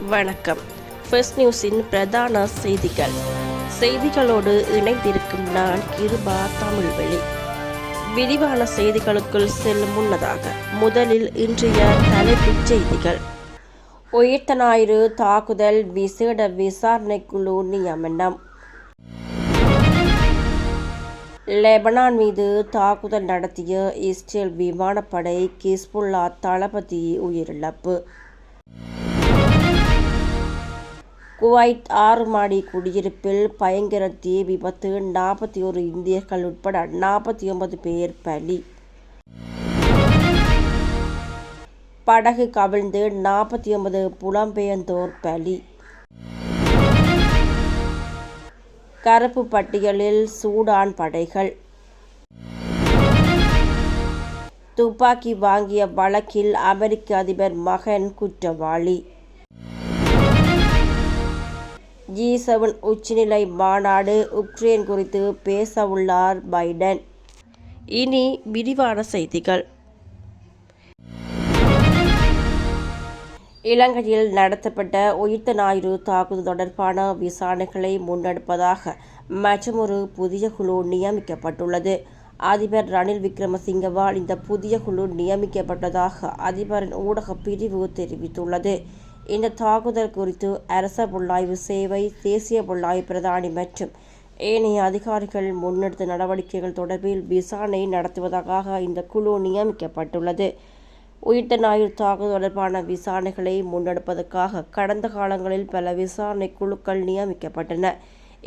வணக்கம். ஃபர்ஸ்ட் நியூஸின் பிரதான செய்திகளோடு இணைந்திருக்கும் நான் கிருபா தமிழ்வெளி. விரிவான செய்திகளுக்குள் செல்லும் முன்னதாக முதலில் இன்றைய தலைப்புச் செய்திகள். உயிர்த்த ஞாயிறு தாக்குதல் விசேட விசாரணைக்குழு நியமனம். லெபனான் மீது தாக்குதல் நடத்திய இஸ்ரேல் விமானப்படை ஹிஸ்புல்லா தளபதி உயிரிழப்பு. குவைத் 6 மாடி குடியிருப்பில் பயங்கர தீ விபத்து, 41 இந்தியர்கள் உட்பட 49 பேர் பலி. படகு கவிழ்ந்து 49 புலம்பெயர்ந்தோர் பலி. கருப்பு பட்டியலில் சூடான் படைகள். துப்பாக்கி வாங்கிய வழக்கில் அமெரிக்க அதிபர் மகன் குற்றவாளி. G7 உச்சநிலை மாநாடு, உக்ரைன் குறித்து பேசவுள்ளார் பைடன். இனி விரிவான செய்திகள். இலங்கையில் நடத்தப்பட்ட உயிர்த்த ஞாயிறு தாக்குதல் தொடர்பான விசாரணைகளை முன்னெடுப்பதாக மற்றொரு புதிய குழு நியமிக்கப்பட்டுள்ளது. அதிபர் ரணில் விக்ரமசிங்கவால் இந்த புதிய குழு நியமிக்கப்பட்டதாக அதிபரின் ஊடக பிரிவு தெரிவித்துள்ளது. இந்த தாக்குதல் குறித்து அரச புலனாய்வு சேவை, தேசிய புலனாய்வு பிரதானி மற்றும் ஏனைய அதிகாரிகள் முன்னெடுத்த நடவடிக்கைகள் தொடர்பில் விசாரணை நடத்துவதற்காக இந்த குழு நியமிக்கப்பட்டுள்ளது. உயிர்த்த ஞாயிறு தாக்குதல் தொடர்பான விசாரணைகளை முன்னெடுப்பதற்காக கடந்த காலங்களில் பல விசாரணை குழுக்கள் நியமிக்கப்பட்டன.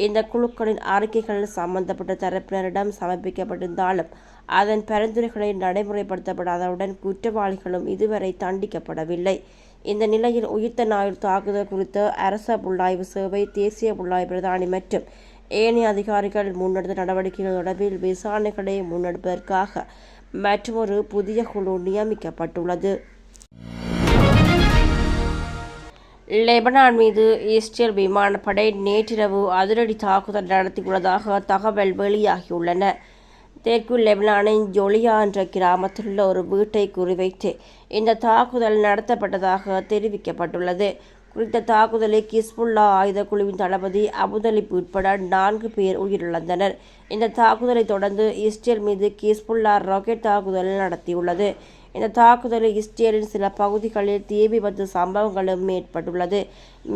இந்த குழுக்களின் அறிக்கைகள் சம்பந்தப்பட்ட தரப்பினரிடம் சமர்ப்பிக்கப்பட்டிருந்தாலும் அதன் பரிந்துரைகளை நடைமுறைப்படுத்தப்படாதவுடன் குற்றவாளிகளும் இதுவரை தண்டிக்கப்படவில்லை. இந்த நிலையில் உயிர்த்த ஞாயிறு தாக்குதல் குறித்த அரச புலனாய்வு சேவை, தேசிய புலனாய்வு பிரதானி மற்றும் ஏனைய அதிகாரிகள் முன்னெடுத்த நடவடிக்கைகள் தொடர்பில் விசாரணைகளை முன்னெடுப்பதற்காக மற்றொரு புதிய குழு நியமிக்கப்பட்டுள்ளது. லெபனான் மீது இஸ்ரேல் விமானப்படை நேற்றிரவு அதிரடி தாக்குதல் நடத்தியுள்ளதாக தகவல் வெளியாகியுள்ளன. தெற்கு லெபனானின் ஜொலியா என்ற கிராமத்தில் உள்ள ஒரு வீட்டை குறிவைத்து இந்த தாக்குதல் நடத்தப்பட்டதாக தெரிவிக்கப்பட்டுள்ளது. குறித்த தாக்குதலில் ஹிஸ்புல்லா ஆயுத குழுவின் தளபதி அபுதலிப் உட்பட 4 பேர் உயிரிழந்தனர். இந்த தாக்குதலை தொடர்ந்து இஸ்ரேல் மீது ஹிஸ்புல்லா ராக்கெட் தாக்குதல் நடத்தியுள்ளது. இந்த தாக்குதலில் இஸ்ரேலின் சில பகுதிகளில் தீ விபத்து சம்பவங்களும் ஏற்பட்டுள்ளது.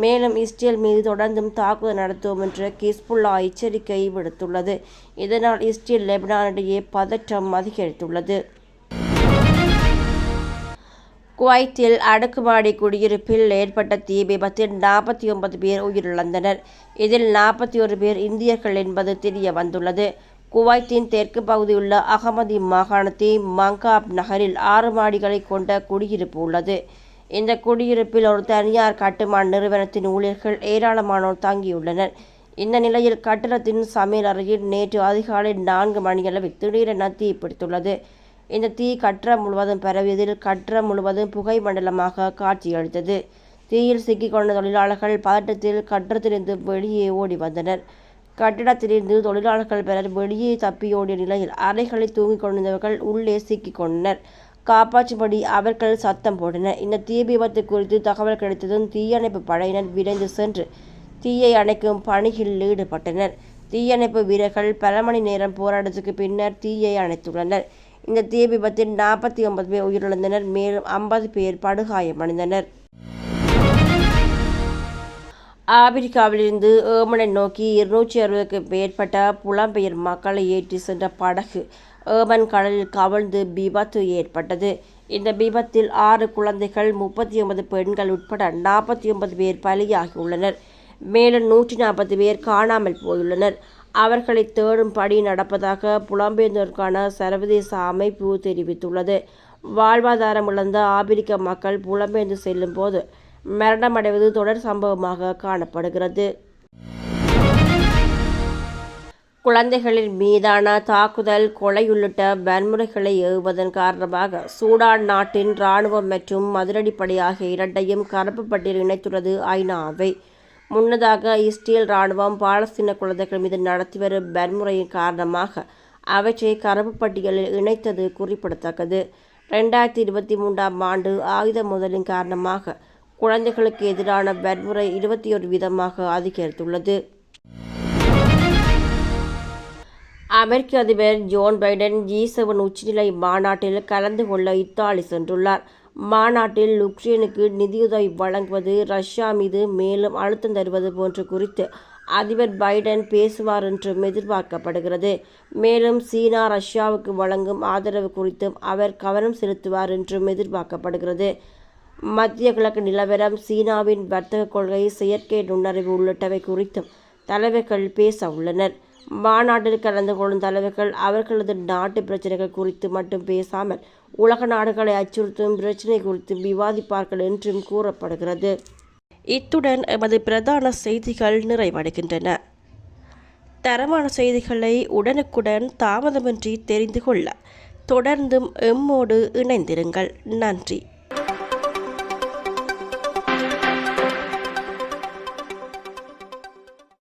மேலும் இஸ்ரேல் மீது தொடர்ந்தும் தாக்குதல் நடத்துவோம் என்று ஹிஸ்புல்லா எச்சரிக்கை விடுத்துள்ளது. இதனால் இஸ்ரேல் லெபனானிடையே பதற்றம் அதிகரித்துள்ளது. குவைத்தில் அடுக்குமாடி குடியிருப்பில் ஏற்பட்ட தீ விபத்தில் 49 பேர் உயிரிழந்தனர். இதில் 41 பேர் இந்தியர்கள் என்பது தெரிய வந்துள்ளது. குவைத்தின் தெற்கு பகுதியுள்ள அகமதி மாகாணத்தின் மங்காப் நகரில் 6 மாடிகளை கொண்ட குடியிருப்பு உள்ளது. இந்த குடியிருப்பில் ஒரு தனியார் கட்டுமான நிறுவனத்தின் ஊழியர்கள் ஏராளமானோர் தங்கியுள்ளனர். இந்த நிலையில் கட்டடத்தின் சமையல் அறையில் நேற்று அதிகாலை 4 மணியளவில் திடீரென தீ பிடித்துள்ளது. இந்த தீ கட்டடம் முழுவதும் பரவியதில் கட்டடம் முழுவதும் புகை மண்டலமாக காட்சியளித்தது. தீயில் சிக்கிக்கொண்ட தொழிலாளர்கள் பதட்டத்தில் கட்டடத்திலிருந்து வெளியே ஓடி வந்தனர். கட்டிடத்திலிருந்து தொழிலாளர்கள் பலர் வெளியே தப்பியோடிய நிலையில் அறைகளில் தூங்கிக் கொண்டிருந்தவர்கள் உள்ளே சிக்கிக் கொண்டனர். காப்பாற்றும்படி அவர்கள் சத்தம் போட்டனர். இந்த தீ விபத்து குறித்து தகவல் கிடைத்ததும் தீயணைப்பு படையினர் விரைந்து சென்று தீயை அணைக்கும் பணியில் ஈடுபட்டனர். தீயணைப்பு வீரர்கள் பல மணி நேரம் போராட்டத்துக்கு பின்னர் தீயை அணைத்துள்ளனர். இந்த தீ விபத்தில் 49 பேர் உயிரிழந்தனர். மேலும் 50 பேர் படுகாயமடைந்தனர். ஆப்பிரிக்காவிலிருந்து ஏமனை நோக்கி 260க்கு மேற்பட்ட புலம்பெயர் மக்களை ஏற்றி சென்ற படகு ஏமன் கடலில் கவிழ்ந்து விபத்து ஏற்பட்டது. இந்த விபத்தில் 6 குழந்தைகள், 39 பெண்கள் உட்பட 49 பேர் பலியாகியுள்ளனர். மேலும் 140 பேர் காணாமல் போயுள்ளனர். அவர்களை தேடும் பணி நடப்பதாக புலம்பெயர்ந்தோருக்கான சர்வதேச அமைப்பு தெரிவித்துள்ளது. வாழ்வாதாரம் இழந்த ஆப்பிரிக்க மக்கள் புலம்பெயர்ந்து செல்லும் போது மரணமடைவது தொடர் சம்பவமாக காணப்படுகிறது. குழந்தைகளின் மீதான தாக்குதல், கொலை உள்ளிட்ட வன்முறைகளை ஏவுவதன் காரணமாக சூடான் நாட்டின் இராணுவம் மற்றும் அதிரடிப்படை ஆகிய இரண்டையும் கருப்பு பட்டியலில் இணைத்துள்ளது ஐநாவை. முன்னதாக இஸ்ரேல் இராணுவம் பாலஸ்தீன குழந்தைகள் மீது நடத்தி வரும் வன்முறையின் காரணமாக அவற்றை கருப்பு பட்டியலில் இணைத்தது குறிப்பிடத்தக்கது. 2023ஆம் ஆண்டு ஆயுத மோதலின் காரணமாக குழந்தைகளுக்கு எதிரான வன்முறை 21% அதிகரித்துள்ளது. அமெரிக்க அதிபர் ஜோன் பைடன் G7 உச்சநிலை மாநாட்டில் கலந்து கொள்ள இத்தாலி சென்றுள்ளார். மாநாட்டில் உக்ரைனுக்கு நிதியுதவி வழங்குவது, ரஷ்யா மீது மேலும் அழுத்தம் தருவது போன்ற குறித்து அதிபர் பைடன் பேசுவார் என்றும் எதிர்பார்க்கப்படுகிறது. மேலும் சீனா ரஷ்யாவுக்கு வழங்கும் ஆதரவு குறித்தும் அவர் கவனம் செலுத்துவார் என்றும் எதிர்பார்க்கப்படுகிறது. மத்திய கிழக்கு நிலவரம், சீனாவின் வர்த்தக கொள்கை, செயற்கை நுண்ணறிவு உள்ளிட்டவை குறித்தும் தலைவர்கள் பேச உள்ளனர். மாநாட்டில் கலந்து கொள்ளும் தலைவர்கள் அவர்களது நாட்டு பிரச்சனைகள் குறித்து மட்டும் பேசாமல் உலக நாடுகளை அச்சுறுத்தும் பிரச்சினை குறித்து விவாதிப்பார்கள் என்றும் கூறப்படுகிறது. இத்துடன் எமது பிரதான செய்திகள் நிறைவடைகின்றன. தரமான செய்திகளை உடனுக்குடன் தாமதமின்றி தெரிந்து கொள்ள தொடர்ந்தும் எம்மோடு இணைந்திருங்கள். நன்றி.